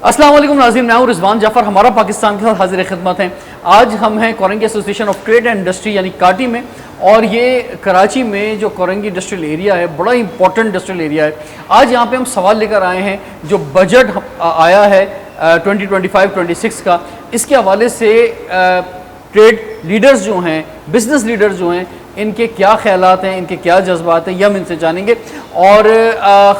अस्सलाम वालेकुम नाज़रीन, मैं हूं रिजवान जाफ़र। हमारा पाकिस्तान के साथ हाजिर खिदमत हैं। आज हम हैं Korangi association of trade and industry यानी काटी में, और ये कराची में जो कोरंगी इंडस्ट्रियल एरिया है बड़ा इंपॉर्टेंट इंडस्ट्रियल एरिया है। आज यहाँ पे हम सवाल लेकर आए हैं जो बजट आया है 2025-26 का, इसके हवाले से ट्रेड लीडर्स जो हैं, बिजनेस लीडर्स जो हैं, इनके क्या ख्यालात हैं, इनके क्या जज्बात हैं, ये हम इनसे जानेंगे। और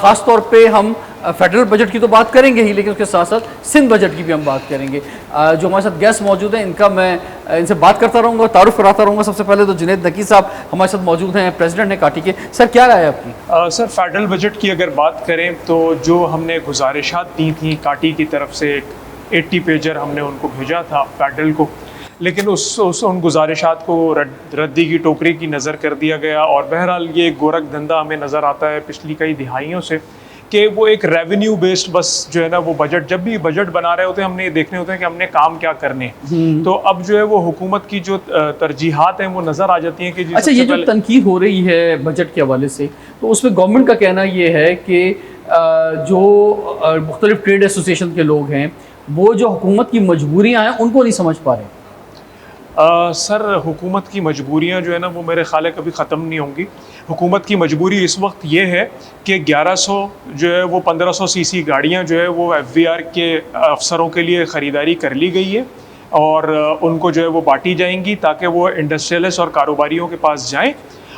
ख़ास तौर पे हम फेडरल बजट की तो बात करेंगे ही, लेकिन उसके साथ साथ सिंध बजट की भी हम बात करेंगे। जो हमारे साथ गेस्ट मौजूद हैं, इनका मैं इनसे बात करता रहूँगा, तारुफ कराता रहूँगा। सबसे पहले तो जुनैद नकी साहब हमारे साथ मौजूद हैं, प्रेसिडेंट हैं काटी के। सर, क्या राय है आपकी? सर, फेडरल बजट की अगर बात करें तो जो हमने गुजारिशात दी थी काटी की तरफ से, एक 80 पेजर हमने उनको भेजा था फेडरल को, लेकिन उन गुजारिशात को रद्दी की टोकरी की नज़र कर दिया गया। और बहरहाल ये गोरख धंधा हमें नज़र आता है पिछली कई दिहाइयों से कि वो एक रेवेन्यू बेस्ड बस जो है ना, वो बजट, जब भी बजट बना रहे होते हैं हमने ये देखने होते हैं कि हमने काम क्या करने हैं। तो अब जो है वो हुकूमत की जो तरजीहात हैं वो नज़र आ जाती हैं कि अच्छा, ये जो तनकीद हो रही है बजट के हवाले से, तो उसमें गवर्नमेंट का कहना ये है कि जो मुख्तलिफ ट्रेड एसोसिएशन के लोग हैं वो जो हुकूमत की मजबूरियाँ हैं उनको नहीं समझ पा रहे। सर, हुकूमत की मजबूरियाँ जो है ना वो मेरे ख्याल है कभी ख़त्म नहीं होंगी। हुकूमत की मजबूरी इस वक्त ये है कि 1100 जो है वो 1500 सीसी गाड़ियाँ जो है वो FVR के अफसरों के लिए ख़रीदारी कर ली गई है और उनको जो है वो बांटी जाएंगी ताकि वो इंडस्ट्रियलिस्ट और कारोबारियों के पास जाएँ,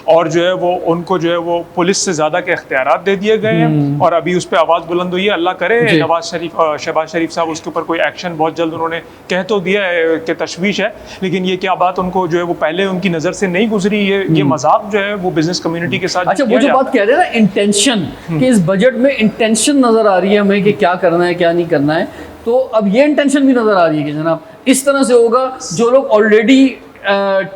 और जो है वो उनको जो है वो पुलिस से ज़्यादा के इख्तियारात दे दिए गए हैं। और अभी उस पर आवाज़ बुलंद हुई है, अल्लाह करे शहबाज शरीफ साहब उसके ऊपर कोई एक्शन बहुत जल्द, उन्होंने कह तो दिया है कि तशवीश है, लेकिन ये क्या बात उनको जो है वो पहले उनकी नज़र से नहीं गुजरी। ये मजाक जो है वो बिजनेस कम्युनिटी के साथ। अच्छा, वो जो बात कह रहे हैं ना इंटेंशन, कि इस बजट में इंटेंशन नज़र आ रही है हमें कि क्या करना है क्या नहीं करना है, तो अब ये इंटेंशन भी नज़र आ रही है कि जनाब इस तरह से होगा। जो लोग ऑलरेडी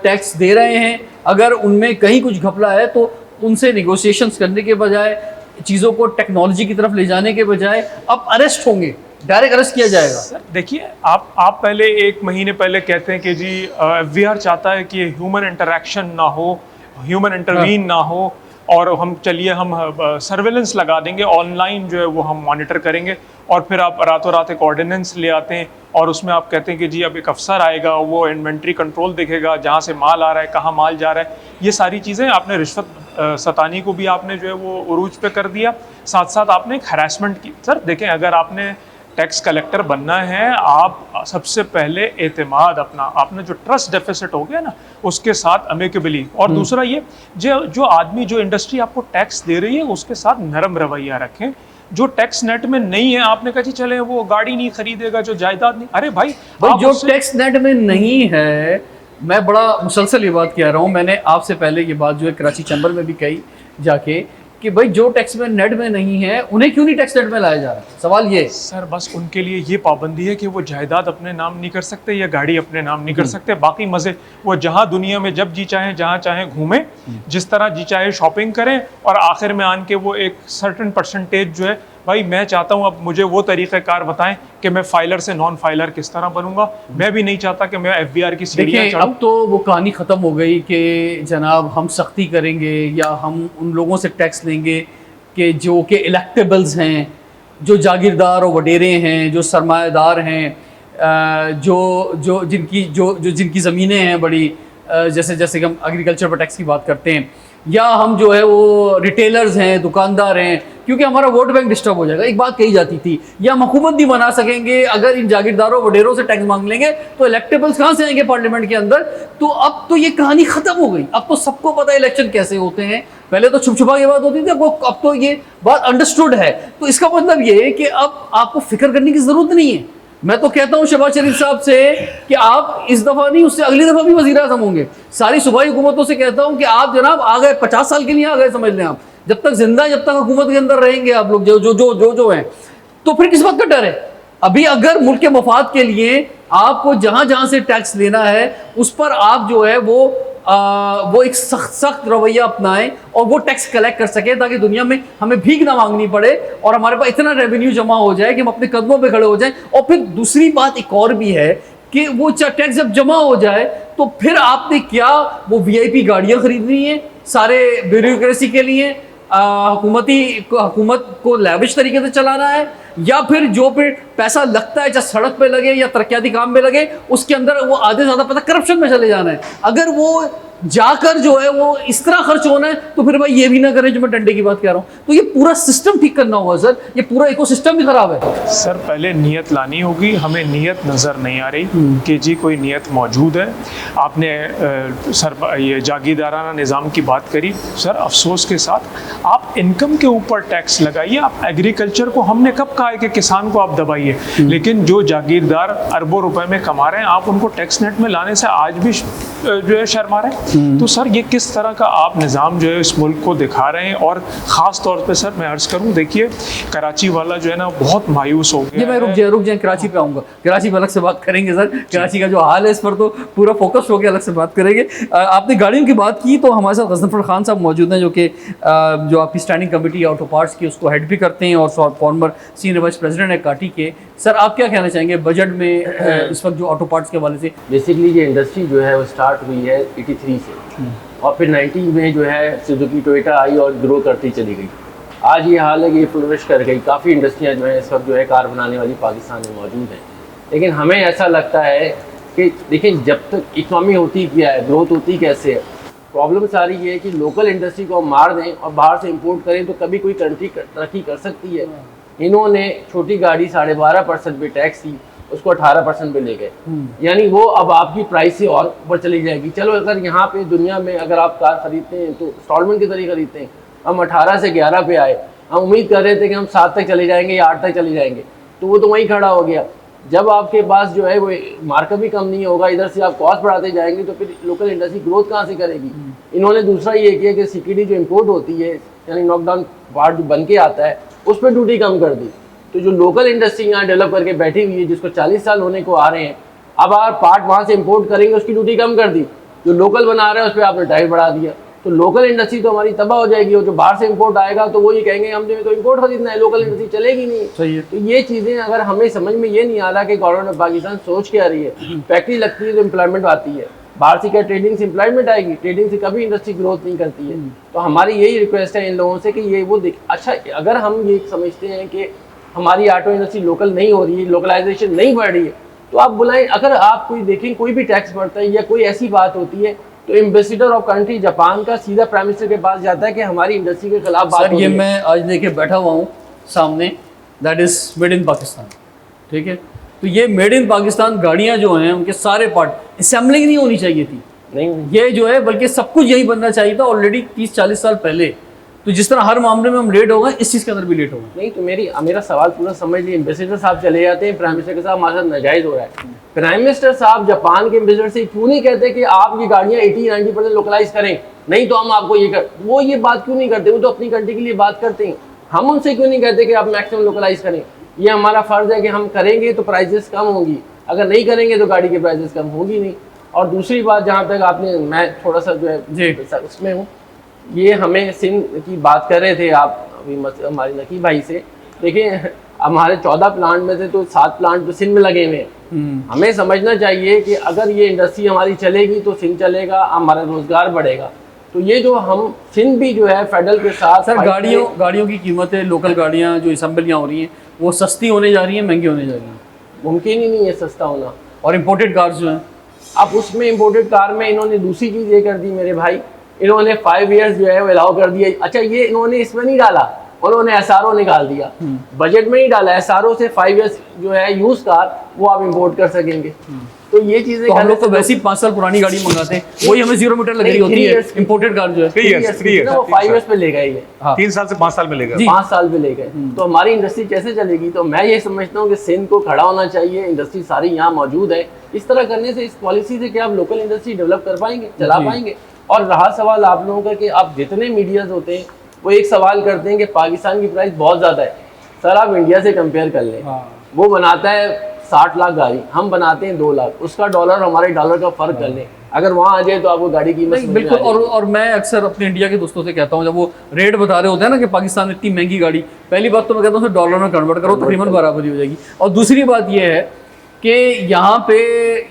टैक्स दे रहे हैं, अगर उनमें कहीं कुछ घपला है तो उनसे निगोशिएशंस करने के बजाय, चीज़ों को टेक्नोलॉजी की तरफ ले जाने के बजाय अब अरेस्ट होंगे, डायरेक्ट अरेस्ट किया जाएगा। सर देखिए, आप पहले 1 महीने पहले कहते हैं कि जी FVR चाहता है कि ह्यूमन इंटरेक्शन ना हो, ह्यूमन इंटरवीन ना हो, और हम सर्वेलेंस लगा देंगे, ऑनलाइन जो है वो हम मॉनिटर करेंगे। और फिर आप रातों रात एक ऑर्डिनेंस ले आते हैं और उसमें आप कहते हैं कि जी अब एक अफसर आएगा, वो इन्वेंट्री कंट्रोल देखेगा, जहाँ से माल आ रहा है, कहाँ माल जा रहा है। ये सारी चीज़ें आपने रिश्वत सतानी को भी आपने जो है वो उरूज पे कर दिया, साथ साथ आपने एक हरासमेंट की। सर देखें, अगर आपने टैक्स कलेक्टर बनना है, आप सबसे पहले एतमाद अपना, आपने जो ट्रस्ट डेफिसिट हो गया ना उसके साथ अमेकेबली, और दूसरा ये जो आदमी, जो इंडस्ट्री आपको टैक्स दे रही है उसके साथ नरम रवैया रखें। जो टैक्स नेट में नहीं है, आपने कहा जी चले वो गाड़ी नहीं खरीदेगा, जो जायदाद नहीं, अरे भाई जो टैक्स नेट में नहीं है, मैं बड़ा मुसलसल ये बात कह रहा हूँ, मैंने आपसे पहले ये बात जो है कराची चैम्बर में भी कही जाके कि भाई जो टैक्स में नेट में नहीं है उन्हें क्यों नहीं टैक्स नेट में लाया जा रहा है। सवाल ये सर, बस उनके लिए ये पाबंदी है कि वो जायदाद अपने नाम नहीं कर सकते या गाड़ी अपने नाम नहीं कर सकते। बाकी मज़े वो जहाँ दुनिया में जब जी चाहें जहाँ चाहें घूमें, जिस तरह जी चाहे शॉपिंग करें, और आखिर में आन के वो एक सर्टन परसेंटेज जो है, भाई मैं चाहता हूँ अब मुझे वो तरीक़ेकार बताएं कि मैं फाइलर से नॉन फाइलर किस तरह बनूंगा। मैं भी नहीं चाहता कि मैं FVR की सीढ़ियाँ चढ़ूं। अब तो वो कहानी ख़त्म हो गई कि जनाब हम सख्ती करेंगे या हम उन लोगों से टैक्स लेंगे कि जो कि इलेक्टेबल्स हैं, जो जागीरदार और वडेरे हैं, जो सरमायादार हैं, जिनकी ज़मीनें हैं बड़ी, जैसे कि हम एग्रीकल्चर पर टैक्स की बात करते हैं, या हम जो है वो रिटेलर्स हैं, दुकानदार हैं, क्योंकि हमारा वोट बैंक डिस्टर्ब हो जाएगा। एक बात कही जाती थी, या हम हुकूमत नहीं बना सकेंगे अगर इन जागीरदारों वडेरों से टैक्स मांग लेंगे, तो इलेक्टेबल्स कहाँ से आएंगे पार्लियामेंट के अंदर। तो अब तो ये कहानी ख़त्म हो गई। अब तो सबको पता है इलेक्शन कैसे होते हैं। पहले तो छुप छुपा की बात होती थी, अब तो ये बात अंडरस्टूड है। तो इसका मतलब ये है कि अब आपको फिक्र करने की ज़रूरत नहीं है। मैं तो कहता हूँ शहबाज शरीफ साहब से कि आप इस दफ़ा नहीं, उससे अगली दफ़ा भी वज़ीर आज़म होंगे। सारी सूबाई हुकूमतों से कहता हूँ कि आप जनाब आ गए, 50 साल के लिए आ गए, समझ लें आप। जब तक जिंदा, जब तक हुकूमत के अंदर रहेंगे आप लोग जो हैं, तो फिर किस बात का डर है? अभी अगर मुल्क के मफाद के लिए आपको जहाँ जहाँ से टैक्स लेना है उस पर आप जो है वो एक सख्त रवैया अपनाएं और वो टैक्स कलेक्ट कर सके, ताकि दुनिया में हमें भीख ना मांगनी पड़े और हमारे पास इतना रेवेन्यू जमा हो जाए कि हम अपने कदमों पे खड़े हो जाएं। और फिर दूसरी बात एक और भी है कि वो टैक्स जब जमा हो जाए तो फिर आपने क्या वो VIP गाड़ियाँ खरीदनी है सारे ब्यूरोक्रेसी के लिए, हुकूमत को लैविश तरीके से चलाना है, या फिर जो फिर पैसा लगता है चाहे सड़क पे लगे या तरक्याती काम में लगे उसके अंदर वो आधे ज़्यादा पैसा करप्शन में चले जाना है। अगर वो जाकर जो है वो इस तरह खर्च होना है तो फिर भाई ये भी ना करें जो मैं डंडे की बात कह रहा हूँ। तो ये पूरा सिस्टम ठीक करना होगा सर, ये पूरा इकोसिस्टम भी खराब है। सर पहले नीयत लानी होगी, हमें नीयत नज़र नहीं आ रही कि जी कोई नीयत मौजूद है। आपने सर ये जागीरदाराना निज़ाम की बात करी, सर अफसोस के साथ आप इनकम के ऊपर टैक्स लगाइए। आप एग्रीकल्चर को, हमने कब कहा है कि किसान को आप दबाइए, लेकिन जो जागीरदार अरबों रुपए में कमा रहे हैं आप उनको टैक्स नेट में लाने से आज भी जो है शर्मा रहे हैं। तो सर ये किस तरह का आप निज़ाम जो है इस मुल्क को दिखा रहे हैं। और ख़ास तौर पे सर मैं अर्ज़ करूं, देखिए कराची वाला जो है ना बहुत मायूस हो गया। ये मैं रुक जाए कराची पे आऊँगा, कराची पे अलग से बात करेंगे सर। कराची का जो हाल है इस पर तो पूरा फोकस हो गया, अलग से बात करेंगे। आपने गाड़ियों की बात की तो हमारे साथ गज़नफ़र खान साहब मौजूद हैं जो आपकी स्टैंडिंग कमेटी ऑटो पार्ट्स की उसको हेड भी करते हैं और फॉर्मर सीनियर वाइस प्रेसिडेंट है काटी के। सर आप क्या कहना चाहेंगे बजट में इस वक्त जो ऑटो पार्ट्स के हवाले से? बेसिकली ये इंडस्ट्री जो है वो स्टार्ट हुई है 83 से, और फिर 90 में जो है सुजुकी टोयोटा आई और ग्रो करती चली गई। आज ये हाल है कि ये फ्लोरिश कर गई। काफ़ी इंडस्ट्रियाँ जो है इस वक्त जो है कार बनाने वाली पाकिस्तान में मौजूद हैं। लेकिन हमें ऐसा लगता है कि देखिए जब तक इकनॉमी होती क्या है, ग्रोथ होती कैसे है। प्रॉब्लम सारी ये है कि लोकल इंडस्ट्री को हम मार दें और बाहर से इंपोर्ट करें तो कभी कोई कंट्री तरक्की कर सकती है। इन्होंने छोटी गाड़ी 12.5% पे टैक्स थी, उसको 18% पे ले गए, यानी वो अब आपकी प्राइस से और ऊपर चली जाएगी। चलो अगर यहाँ पे दुनिया में अगर आप कार खरीदते हैं तो इंस्टॉलमेंट के जरिए खरीदते हैं। हम 18 से 11 पे आए, हम उम्मीद कर रहे थे कि हम 7 तक चले जाएंगे या 8 तक चले जाएंगे, तो वो तो वहीं खड़ा हो गया। जब आपके पास जो है वो मार्केट भी कम नहीं होगा, इधर से आप कॉस्ट बढ़ाते जाएंगे तो फिर लोकल इंडस्ट्री ग्रोथ कहाँ से करेगी। इन्होंने दूसरा ये किया कि सीकेडी जो इम्पोर्ट होती है यानी नॉकडाउन पार्ट जो बन के आता है उस पर ड्यूटी कम कर दी। तो जो लोकल इंडस्ट्री यहाँ डेवलप करके बैठी हुई है जिसको 40 साल होने को आ रहे हैं, अब आप पार्ट वहाँ से इंपोर्ट करेंगे उसकी ड्यूटी कम कर दी। जो लोकल बना रहे हैं उस पर आपने टैक्स बढ़ा दिया, तो लोकल इंडस्ट्री तो हमारी तबाह हो जाएगी। और जो बाहर से इंपोर्ट आएगा तो वो ये कहेंगे हमने तो इंपोर्ट खरीदना है, लोकल इंडस्ट्री चलेगी नहीं। सही है। तो ये चीज़ें अगर हमें समझ में ये नहीं आ रहा कि गवर्नमेंट ऑफ पाकिस्तान सोच क्या रही है। फैक्ट्री लगती है तो एम्प्लॉयमेंट आती है, बाहर से क्या ट्रेडिंग से एम्प्लॉयमेंट आएगी, ट्रेडिंग से कभी इंडस्ट्री ग्रोथ नहीं करती है। तो हमारी यही रिक्वेस्ट है इन लोगों से कि ये वो देख। अच्छा अगर हम ये समझते हैं कि हमारी ऑटो इंडस्ट्री लोकल नहीं हो रही है, लोकलाइजेशन नहीं बढ़ रही है, तो आप बुलाएं। अगर आप कोई देखें कोई भी टैक्स बढ़ता है या कोई ऐसी बात होती है तो एम्बेसडर ऑफ कंट्री जापान का सीधा प्राइम मिनिस्टर के पास जाता है कि हमारी इंडस्ट्री के खिलाफ बात सर ये मैं आज लेके बैठा हुआ हूँ सामने, that is made in Pakistan, ठीक है। तो ये मेड इन पाकिस्तान गाड़ियाँ जो हैं उनके सारे पार्ट असेंबलिंग नहीं होनी चाहिए थी, नहीं ये जो है बल्कि सब कुछ यही बनना चाहिए था ऑलरेडी 30-40 साल पहले। तो जिस तरह हर मामले में हम लेट हो गए इस चीज़ के अंदर भी लेट हो गए। नहीं तो मेरा सवाल पूरा समझ लीजिए। एम्बेसडर साहब चले जाते हैं, प्राइम मिनिस्टर के साथ हमारे साथ नाजायज़ हो रहा है। प्राइम मिनिस्टर साहब जापान के एम्बेसडर से क्यों नहीं कहते कि आप ये गाड़ियाँ 80-90% लोकलाइज करें, नहीं तो हम आपको वो ये बात क्यों नहीं करते? वो तो अपनी कंट्री के लिए बात करते हैं। हम उनसे क्यों नहीं कहते कि आप मैक्सिमम लोकलाइज करें? ये हमारा फ़र्ज़ है कि हम करेंगे तो प्राइजेस कम होंगी, अगर नहीं करेंगे तो गाड़ी के प्राइजेस कम होगी नहीं। और दूसरी बात जहाँ तक आपने, मैं थोड़ा सा जो है उसमें हूँ, ये हमें सिंध की बात कर रहे थे आप अभी हमारे नकीब भाई से। देखिए हमारे 14 प्लांट में से तो 7 प्लांट तो सिंध में लगे हुए हैं। हमें समझना चाहिए कि अगर ये इंडस्ट्री हमारी चलेगी तो सिंध चलेगा, हमारा रोजगार बढ़ेगा। तो ये जो हम सिंध भी जो है फेडरल के साथ सर गाड़ियों की कीमतें, लोकल गाड़ियाँ जो असेंबलियाँ हो रही हैं वो सस्ती होने जा रही हैं, महंगी होने जा रही हैं? मुमकिन ही नहीं है सस्ता होना। और इम्पोर्टेड कार्स जो हैं, अब उसमें इम्पोर्टेड कार में इन्होंने दूसरी चीज़ ये कर दी मेरे भाई, इन्होंने 5 इयर्स जो है वो अलाउ कर दिया। अच्छा ये इन्होंने इसमें नहीं डाला, उन्होंने एसआरओ निकाल दिया, बजट में ही डाला। एसआरओ से 5 इयर्स जो है यूज कार वो आप इंपोर्ट कर सकेंगे। तो ये चीजें तो हम लोग तो वैसे ही 5 साल पुरानी गाड़ी मंगाते हैं, वही हमें 0 मीटर लग रही होती है। इम्पोर्टेड कार जो है 3 इयर्स वो 5 इयर्स पे ले गए, ये 3 साल से 5 साल में ले गए, 5 साल पे ले गए। तो हमारी इंडस्ट्री कैसे चलेगी? तो मैं ये समझता हूँ कि सिंध को खड़ा होना चाहिए, इंडस्ट्री सारी यहाँ मौजूद है। इस तरह करने से, इस पॉलिसी से क्या आप लोकल इंडस्ट्री डेवलप कर पाएंगे, चला पाएंगे? और रहा सवाल आप लोगों का कि आप जितने मीडियाज होते हैं वो एक सवाल करते हैं कि पाकिस्तान की प्राइस बहुत ज़्यादा है। सर आप इंडिया से कंपेयर कर लें, वो बनाता है 60 लाख गाड़ी, हम बनाते हैं 2 लाख, उसका डॉलर हमारे डॉलर का फ़र्क कर लें, अगर वहाँ आ जाए तो आपको गाड़ी की कीमत बिल्कुल। और मैं अक्सर अपने इंडिया के दोस्तों से कहता हूँ, जब वो रेट बता रहे होते हैं ना कि पाकिस्तान में इतनी महंगी गाड़ी, पहली बात तो मैं कहता हूँ डॉलर में कन्वर्ट करो, तकरीबन बराबरी हो जाएगी। और दूसरी बात ये है कि यहाँ पे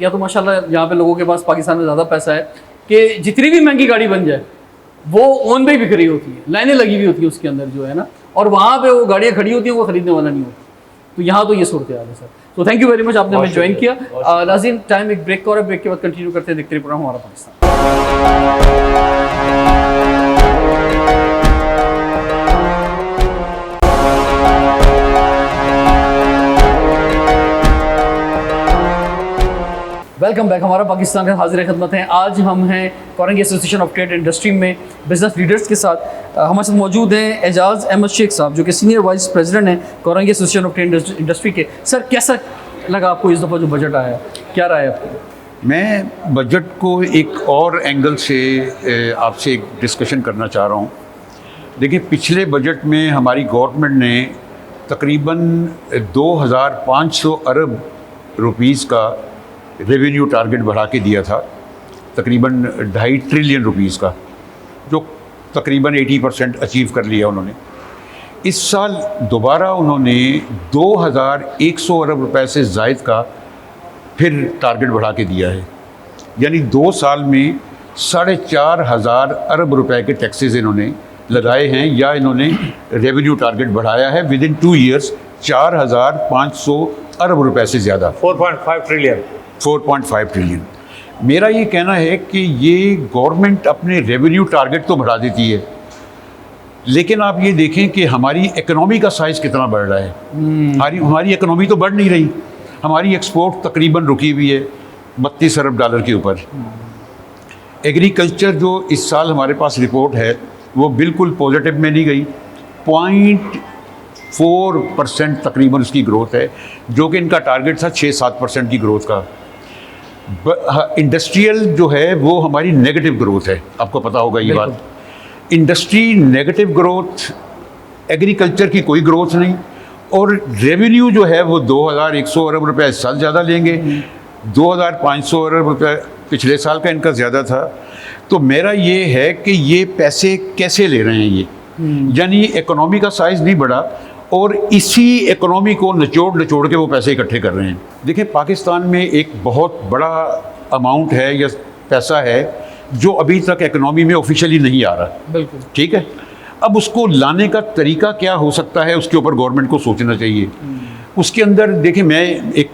या तो माशाल्लाह यहाँ पे लोगों के पास पाकिस्तान में ज़्यादा पैसा है कि जितनी भी महंगी गाड़ी बन जाए वो ऑन पे ही बिक रही होती है, लाइनें लगी हुई होती है उसके अंदर जो है ना, और वहाँ पे वो गाड़ियाँ खड़ी होती हैं, वो खरीदने वाला नहीं होता। तो यहाँ तो ये सूरत हाल है सर। तो थैंक यू वेरी मच, आपने हमें ज्वाइन किया। नाज़रीन, टाइम एक ब्रेक का, और ब्रेक के बाद कंटिन्यू करते हैं, देखते रहिए प्रोग्राम हमारा पाकिस्तान। वेलकम बैक, हमारा पाकिस्तान का हाजिर खिदमत है। आज हम हैं Korangi association of trade industry में बिजनेस लीडर्स के साथ। हमारे साथ मौजूद हैं एजाज़ अहमद शेख साहब, जो कि सीनियर वाइस प्रेसिडेंट हैं Korangi association of trade industry के। सर, कैसा लगा आपको इस दफ़ा जो बजट आया, क्या राय है आपकी? मैं बजट को एक और एंगल से आपसे एक डिस्कशन करना चाह रहा हूँ। देखिए, पिछले बजट में हमारी गवर्नमेंट ने तकरीबन 2500 अरब रुपीस का रेवेन्यू टारगेट बढ़ा के दिया था, तकरीबन 2.5 ट्रिलियन रुपीस का, जो तकरीबन 80% अचीव कर लिया उन्होंने। इस साल दोबारा उन्होंने 2100 अरब रुपए से ज़ायद का फिर टारगेट बढ़ा के दिया है, यानी 2 साल में 4500 अरब रुपए के टैक्सेस इन्होंने लगाए हैं, या इन्होंने रेवेन्यू टारगेट बढ़ाया है विद इन 2 ईयर्स 4500 अरब रुपए से ज़्यादा, 4.5 ट्रिलियन। 4.5 ट्रिलियन। मेरा ये कहना है कि ये गवर्नमेंट अपने रेवेन्यू टारगेट तो बढ़ा देती है, लेकिन आप ये देखें कि हमारी इकोनॉमी का साइज़ कितना बढ़ रहा है। हमारी इकोनॉमी तो बढ़ नहीं रही, हमारी एक्सपोर्ट तकरीबन रुकी हुई है 32 अरब डॉलर के ऊपर। एग्रीकल्चर जो इस साल हमारे पास रिपोर्ट है वो बिल्कुल पॉजिटिव में नहीं गई, 0.4% तकरीबन उसकी ग्रोथ है, जो कि इनका टारगेट था 6-7% की ग्रोथ का। इंडस्ट्रियल जो है वो हमारी नेगेटिव ग्रोथ है, आपको पता होगा ये बात। इंडस्ट्री नेगेटिव ग्रोथ, एग्रीकल्चर की कोई ग्रोथ नहीं, और रेवेन्यू जो है वो 2100 अरब रुपए इस साल ज़्यादा लेंगे, 2500 अरब रुपए पिछले साल का इनका ज़्यादा था। तो मेरा ये है कि ये पैसे कैसे ले रहे हैं ये, यानी इकोनॉमी का साइज़ नहीं बढ़ा, और इसी इकोनॉमी को निचोड़ के वो पैसे इकट्ठे कर रहे हैं। देखिए, पाकिस्तान में एक बहुत बड़ा अमाउंट है या पैसा है जो अभी तक इकोनॉमी में ऑफिशियली नहीं आ रहा। बिल्कुल ठीक है, अब उसको लाने का तरीका क्या हो सकता है, उसके ऊपर गवर्नमेंट को सोचना चाहिए। उसके अंदर देखिए, मैं एक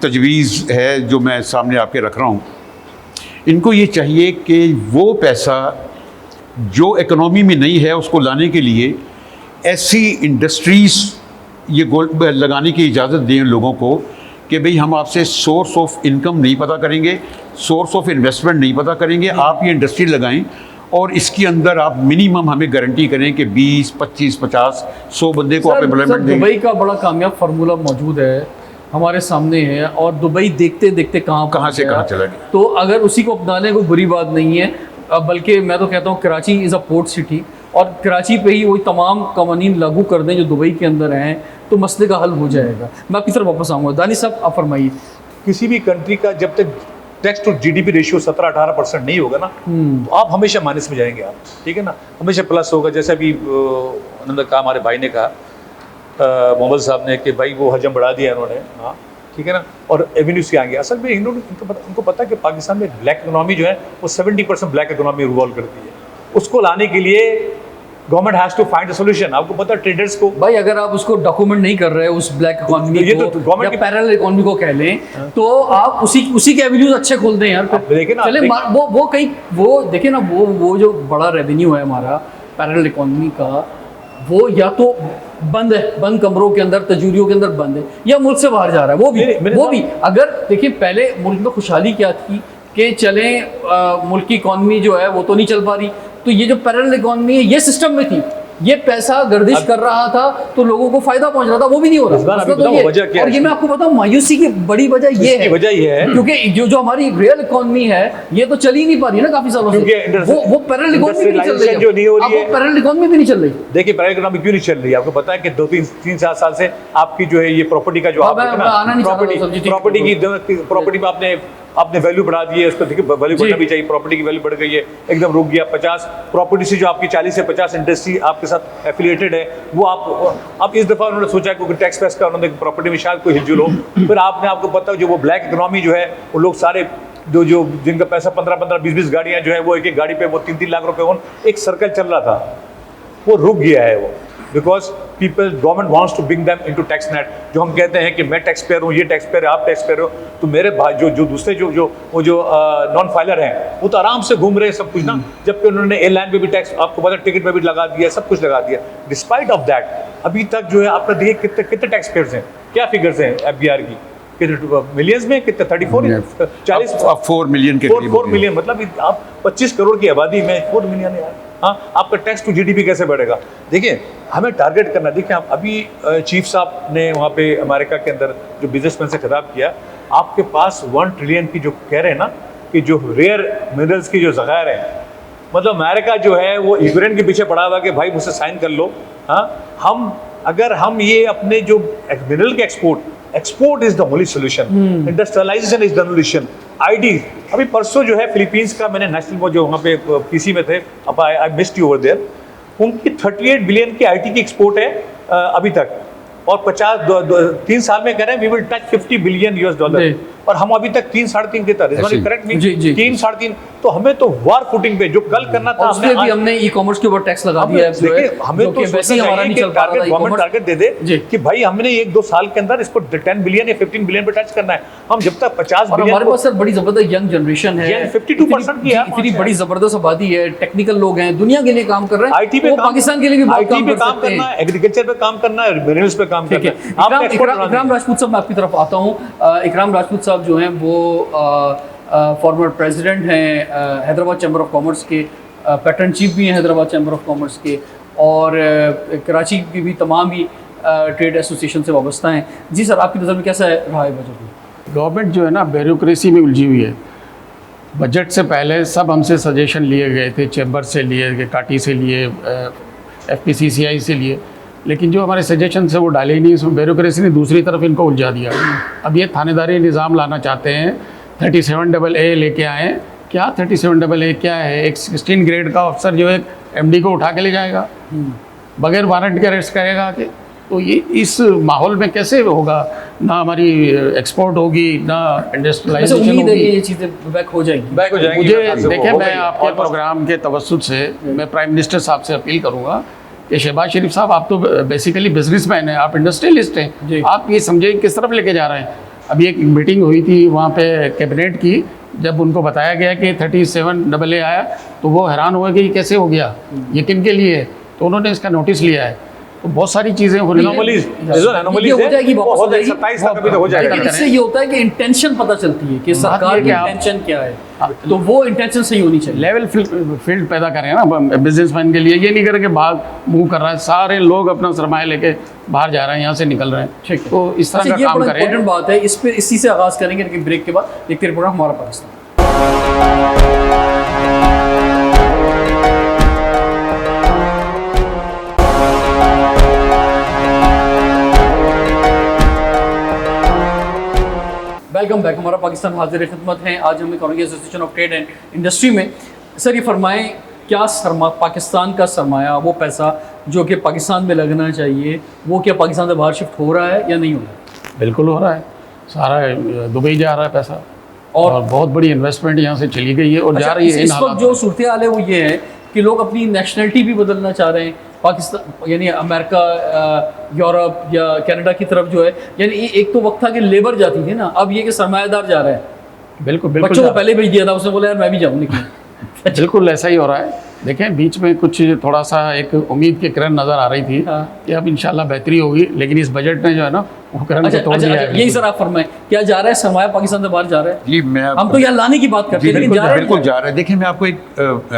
तजवीज़ है जो मैं सामने आपके रख रहा हूँ। इनको ये चाहिए कि वो पैसा जो इकोनॉमी में नहीं है उसको लाने के लिए ऐसी इंडस्ट्रीज़ ये लगाने की इजाज़त दें लोगों को कि भाई हम आपसे सोर्स ऑफ इनकम नहीं पता करेंगे, सोर्स ऑफ इन्वेस्टमेंट नहीं पता करेंगे, आप ये इंडस्ट्री लगाएं और इसके अंदर आप मिनिमम हमें गारंटी करें कि 20, 25, 50, 100 बंदे को आप एम्प्लॉयमेंट देंगे। दुबई का बड़ा कामयाब फार्मूला मौजूद है, हमारे सामने है, और दुबई देखते देखते कहाँ से कहाँ चला गया। तो अगर उसी को अपनाने कोई बुरी बात नहीं है, बल्कि मैं तो कहता हूँ Karachi is a port city, और कराची पे ही वही तमाम कवानीन लागू कर दें जो दुबई के अंदर हैं, तो मसले का हल हो जाएगा। मैं आपकी तरफ वापस आऊँगा। दानिश साहब, आप फरमाइए। किसी भी कंट्री का जब तक टैक्स टू जीडीपी रेशियो 17-18% नहीं होगा ना, तो आप हमेशा माइनस में जाएंगे आप, ठीक है ना, हमेशा प्लस होगा। जैसे अभी उन्होंने कहा, हमारे भाई ने कहा, मोहम्मद साहब ने, कि भाई वो हजम बढ़ा दिया इन्होंने, हाँ ठीक है ना, और एवेन्यूज के आगे। असल में इनको पता है कि पाकिस्तान में ब्लैक इकोनॉमी जो है वो 70% ब्लैक इकोनॉमी रिवॉल्व करती है। उसको लाने के लिए government has to find a solution. आपको पता है ट्रेडर्स को, भाई अगर आप उसको डॉक्यूमेंट नहीं कर रहे उस ब्लैक इकोनॉमी ये को, तो गवर्नमेंट या पैरेलल इकोनॉमी को कह लें, तो आप उसी के एवेन्यूज अच्छे खोल दें यार। देखिए ना, चले वो कहीं वो देखिए ना, वो जो बड़ा रेवेन्यू है हमारा पैरेलल इकोनॉमी का, वो या तो बंद कमरों के अंदर, तजूरियों के अंदर बंद है, या मुल्क से बाहर जा रहा है। वो भी अगर देखिए, पहले मुल्क में खुशहाली क्या थी कि चलें मुल्क की इकॉनमी जो है वो तो नहीं चल पा रही, तो ये जो पैरेलल इकॉनमी है ये सिस्टम में थी, ये पैसा गर्दिश कर रहा था, तो लोगों को फायदा पहुंच रहा था, वो भी नहीं हो रहा। तो और ये मैं आपको बताऊं, मायूसी की बड़ी वजह ये है, क्योंकि जो हमारी रियल इकॉनमी है ये तो चल ही नहीं पा रही है ना काफी सालों से। वो पैरेलल इकॉनमी भी नहीं चल रही है, वो पैरेलल इकॉनमी भी नहीं चल रही। देखिए पैरेलल इकोनॉमी क्यों नहीं चल रही है, आपको पता है कि 2-3-4 साल से आपकी जो है ये प्रॉपर्टी का जो प्रॉपर्टी में आपने वैल्यू बढ़ा दी है, उसको देखिए वैल्यू बढ़ना भी चाहिए, प्रॉपर्टी की वैल्यू बढ़ गई है, एकदम रुक गया। 50 प्रॉपर्टी से जो आपकी 40 से 50 इंडस्ट्री आपके साथ एफिलिएटेड है, वो आप इस दफ़ा उन्होंने सोचा क्योंकि टैक्स पैस का उन्होंने प्रॉपर्टी में शायद कोई हिलजुल हो, फिर आपको पता है जो वो ब्लैक इकोनॉमी जो है वो लोग सारे जो जो जिनका पैसा 15-15, 20-20 गाड़ियाँ जो है वो एक एक गाड़ी पे वो 3-3 लाख रुपए हो, एक सर्कल चल रहा था, वो रुक गया है वो, because people government wants to bring them into tax net. जो हम कहते हैं कि मैं टैक्स पेयर हूँ, ये टैक्स पेयर है, आप टैक्स पेयर हो, तो मेरे भाई जो दूसरे जो नॉन फाइलर हैं वो तो आराम से घूम रहे हैं सब कुछ ना, जबकि उन्होंने एयरलाइन पे भी टैक्स, आपको पता टिकट पे भी लगा दिया, सब कुछ लगा दिया। डिस्पाइट ऑफ दैट अभी तक जो है आपने देखिए कितने कितने टैक्स पेयर्स हैं, क्या फिगर्स हैं FBR की, कितने मिलियंस में, कितने 34 40 4 मिलियन के करीब 4 मिलियन, मतलब आप 25 करोड़ की आबादी में 4 मिलियन है यार। हाँ, आपका टैक्स टू GDP कैसे बढ़ेगा? देखिए हमें टारगेट करना, देखिए आप अभी चीफ साहब ने वहाँ पे अमेरिका के अंदर जो बिजनेसमैन से खिताब किया, आपके पास 1 ट्रिलियन की जो कह रहे हैं ना कि जो रेयर मिनरल्स की जो ज़खायर है, मतलब अमेरिका जो है वो यूक्रेन के पीछे पड़ा हुआ कि भाई मुझसे साइन कर लो। हाँ, अगर हम ये अपने जो मिनरल के export is the only solution, industrialization is the solution. ID अभी परसों जो है फिलीपींस का, मैंने नेशनल वो जो वहाँ पे PC में थे, अब I missed you over there, उनकी 38 बिलियन की IT की एक्सपोर्ट है अभी तक, और 3 साल में कह रहे हैं वी विल टच 50 बिलियन $, और हम अभी तक 3-3.5 के तरह, करेक्ट मी, 3-3.5, तो हमें तो वार फुटिंग पे जो कल करना था, उसमें भी हमने ई-कॉमर्स के ऊपर टैक्स लगा दिया है। देखिए हमें तो वैसे ही हमारा नहीं चल पा रहा था, गवर्नमेंट टारगेट दे दे कि भाई हमने 1-2 साल के अंदर इसको 10 बिलियन या 15 बिलियन पे टच करना है। हम जब तक 50 बिलियन, हमारे पास सर बड़ी जबरदस्त यंग जनरेशन है, 52% की है, इतनी बड़ी जबरदस्त आबादी है, टेक्निकल लोग हैं, दुनिया के लिए काम कर रहे हैं, IT पे पाकिस्तान के लिए भी बहुत काम कर सकते हैं, करना है, एग्रीकल्चर पे काम करना है, मिनरल्स पे काम करना है। इकराम राजपूत साहब, मैं आपकी तरफ आता हूँ। इकराम राजपूत साहब जो हैं वो फॉर्मर प्रेसिडेंट हैं हैदराबाद चैम्बर ऑफ कॉमर्स के, पैटर्न चीफ भी हैं हैदराबाद चैम्बर ऑफ कॉमर्स के, और कराची की भी तमाम भी ट्रेड एसोसिएशन से वाबस्ता हैं। जी सर, आपकी नज़र में कैसा रहा है बजट? गवर्नमेंट जो है ना ब्यूरोक्रेसी में उलझी हुई है। बजट से पहले सब हमसे सजेशन लिए गए थे, चैम्बर से लिए गए, काटी से लिए, FPCCI से लिए, लेकिन जो हमारे सजेशन है वो डाले ही नहीं। इसमें ब्यूरोक्रेसी ने दूसरी तरफ इनको उलझा दिया। अब ये थानेदारी निज़ाम लाना चाहते हैं, 37AA लेके आए। क्या 37AA क्या है? एक 16 ग्रेड का अफसर जो है MD को उठा के ले जाएगा, बगैर वारंट के अरेस्ट करेगा आके। तो ये इस माहौल में कैसे होगा? ना हमारी एक्सपोर्ट होगी, ना इंडस्ट्रियलाइजेशन उम्मीद है कि होगी। ये चीज़ें बैक हो जाएगी। मुझे देखें, मैं आपके प्रोग्राम के तवस्सुत से मैं प्राइम मिनिस्टर साहब से अपील करूँगा कि शहबाज शरीफ साहब, आप तो बेसिकली बिजनेसमैन हैं, आप इंडस्ट्रियलिस्ट हैं, आप ये समझें किस तरफ लेके जा रहे हैं। अभी एक मीटिंग हुई थी वहाँ पे कैबिनेट की, जब उनको बताया गया कि 37AA आया तो वो हैरान हुए कि ये कैसे हो गया, ये किन के लिए है, तो उन्होंने इसका नोटिस लिया है। तो बहुत सारी चीज़ें हो रही हैं, ये हो जाएगी, वापस हो जाएगी। 27 तक अभी तो हो जाएगा। लेकिन इससे ये होता है कि इंटेंशन पता चलती है कि सरकार की इंटेंशन क्या है, तो वो इंटेंशन सही होनी चाहिए। लेवल फील्ड पैदा करें ना बिजनेसमैन के लिए। ये नहीं करें कि भाग मूव कर रहा है, सारे लोग अपना सरमाया लेके बाहर जा रहे हैं, यहाँ से निकल रहे हैं। ठीक है, तो इस तरह का ये काम बड़ा करें। इंपॉर्टेंट बात है, इस पे इसी से आगाज़ करेंगे, लेकिन ब्रेक के बाद देखते हैं प्रोग्राम हमारा पाकिस्तान। वेलकम बैक, हमारा पाकिस्तान हाजिर खिदमत है। आज हम करेंगे association of trade and industry में। सर ये फरमाएं, क्या पाकिस्तान का सरमाया, वो पैसा जो कि पाकिस्तान में लगना चाहिए, वो क्या पाकिस्तान से बाहर शिफ्ट हो रहा है या नहीं हो रहा है? बिल्कुल हो रहा है, सारा दुबई जा रहा है पैसा, और बहुत बड़ी इन्वेस्टमेंट यहाँ से चली गई है और जा रही है। इस वक्त जो सूरत हाल है वो ये है कि लोग अपनी नेशनलिटी भी बदलना चाह रहे हैं, पाकिस्तान यानी अमेरिका, यूरोप या कनाडा की तरफ जो है, यानी एक तो वक्त था कि लेबर जाती थी ना, अब ये कि सरमायादार जा रहा है। बिल्कुल बच्चों को पहले भेज दिया था, उसने बोला यार मैं भी जाऊँ निकल। बिल्कुल ऐसा ही हो रहा है। देखें, बीच में कुछ थोड़ा सा एक उम्मीद की किरण नज़र आ रही थी कि अब इंशाल्लाह बेहतरी होगी, लेकिन इस बजट ने जो है ना वो किरण को तोड़ दिया है। यही सर आप फरमाएं, क्या जा रहा है सरमाया पाकिस्तान से बाहर जा रहा है? जी, मैं हम तो यहाँ लाने की बात करते हैं, लेकिन बिल्कुल जा रहा है। देखिए, मैं आपको एक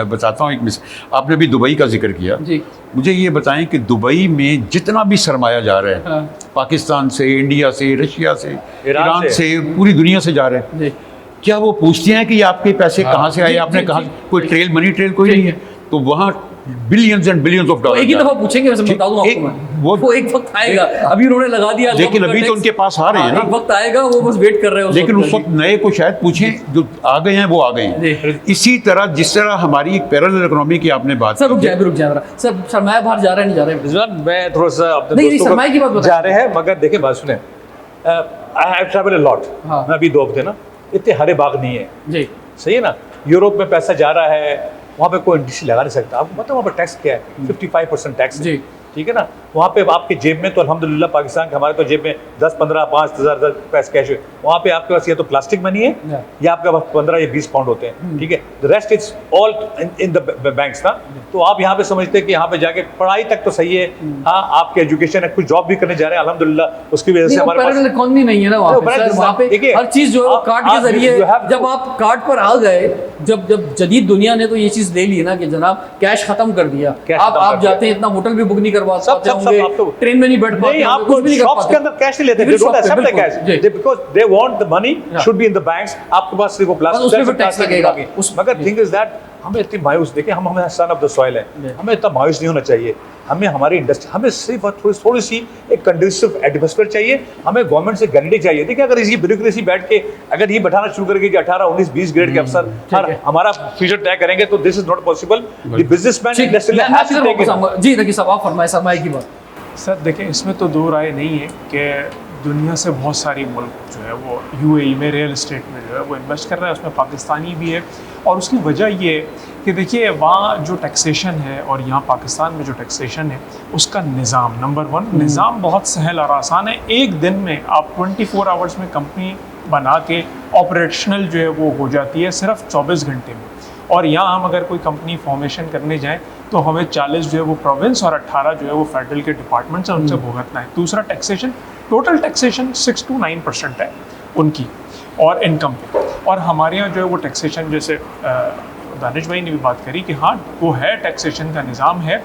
बताता हूँ, आपने अभी दुबई का जिक्र किया जी। मुझे ये बताएं कि दुबई में जितना भी सरमाया जा रहा है, पाकिस्तान से, इंडिया से, रशिया से, ईरान से, पूरी दुनिया से जा रहे हैं, क्या वो पूछते हैं कि आपके पैसे कहाँ से आए? आपने कहा कोई ट्रेल, मनी ट्रेल कोई नहीं है, तो वहाँ billions and billions of dollar एक ही दफा पूछेंगे, वैसे बता दूं आपको मैं, वो एक वक्त आएगा, अभी उन्होंने लगा दिया, लेकिन अभी तो उनके पास आ रहे हैं ना, एक वक्त आएगा, वो बस वेट कर रहे हैं। लेकिन उस वक्त नए को शायद पूछें, जो आ गए हैं वो आ गए हैं। इसी तरह जिस तरह हमारी एक पैरेलल इकोनॉमी की आपने बात, सर रुक जाए सर, सरमाया बाहर जा रहा है नहीं जा रहा है? मैं थोड़ा सा अपने नहीं, सरमाया की बात जा रहे हैं, मगर देखिए बात सुने, I have travel a lot. मैं अभी 2 हफ्ते ना इतने हरे बाग नहीं है, जी सही है ना। यूरोप में पैसा जा रहा है, वहाँ पे कोई इंडस्ट्री लगा नहीं सकता। आपको पता है वहाँ पे टैक्स क्या है? 55% टैक्स है, जी। ठीक है ना। वहाँ पे आपके जेब में तो अल्हम्दुलिल्लाह पाकिस्तान के हमारे तो जेब में 10, 15, 5,000 पैसे कैश है। वहाँ पे आपके पास या तो प्लास्टिक मनी है या आपके पास 15 या 20 पाउंड होते हैं, ठीक है। The rest is all in the banks ना। तो आप यहाँ पे समझते हैं कि यहाँ पे जाके पढ़ाई तक तो सही है, हाँ आपके एजुकेशन है, कुछ जॉब भी करने जा रहे हैं अल्हम्दुलिल्लाह, उसकी वजह से हमारे पास इकोनॉमी नहीं है ना वहाँ पे सर। वहाँ पे देखिए, हर चीज जो है वो आप- कार्ड के आप- जरिए, you have to- जब आप कार्ड पर आ गए, जब जदीद दुनिया ने तो ये चीज ले ली ना कि जनाब कैश खत्म कर दिया। कैश आप खत्म कर आप जाते हैं, इतना होटल भी बुक नहीं करवा सब- पाते सब- सब होंगे, आप तो- ट्रेन में नहीं बैठ पाते नहीं, होंगे, आपको कुछ भी नहीं कर शॉप्स पाते। के अंदर कैश नहीं लेते, Even they don't shop पे, accept the बिल्कुल, cash, ji. because they want the money should be in the banks। आपके पास सिर्फ वो बस उसमें भी प्लास्टिक टैक्स लगेगा। मगर थिंग इज दैट हमें इतनी मायूस, देखिए हम सन ऑफ द सॉइल है, हमें इतना मायूस नहीं होना चाहिए। हमें हमारी इंडस्ट्री, हमें सिर्फ थोड़ी सी एक कंड्यूसिव एटमॉस्फेयर चाहिए, हमें गवर्नमेंट से गारंटी चाहिए। देखिए अगर इसी ब्यूरोक्रेसी बैठ के अगर ये बैठाना शुरू करेगी कि 18, 19, 20 ग्रेड के अफसर हमारा फ्यूचर तय करेंगे तो this is not possible. The businessman ठीक, इंडस्ट्रियल मैं फिर वापस आऊंगा। जी नकी साहब आप फरमाएं सरमाए की बात। सर देखिए, इसमें तो दो राय नहीं है कि दुनिया से बहुत सारी मुल्क जो है वो यूएई में रियल इस्टेट में जो है वो इन्वेस्ट कर रहा है, उसमें पाकिस्तानी भी है। और उसकी वजह ये है कि देखिए वहाँ जो टैक्सेशन है और यहाँ पाकिस्तान में जो टैक्सेशन है उसका निज़ाम, नंबर 1 निज़ाम बहुत सहल और आसान है। एक दिन में आप 24 आवर्स में कंपनी बना के ऑपरेशनल जो है वो हो जाती है सिर्फ 24 घंटे में। और यहाँ हम अगर कोई कंपनी फॉर्मेशन करने जाएँ तो हमें 40 जो है वो प्रोविंस और 18 जो है वो फेडरल के डिपार्टमेंट्स हैं उनसे भुगतना है। दूसरा टैक्सेशन, टोटल टैक्सेशन 6 to 9% है उनकी और इनकम पे। और हमारे यहाँ जो है वो टैक्सेशन, जैसे दानिश भाई ने भी बात करी कि हाँ वो है, टैक्सेशन का निज़ाम है,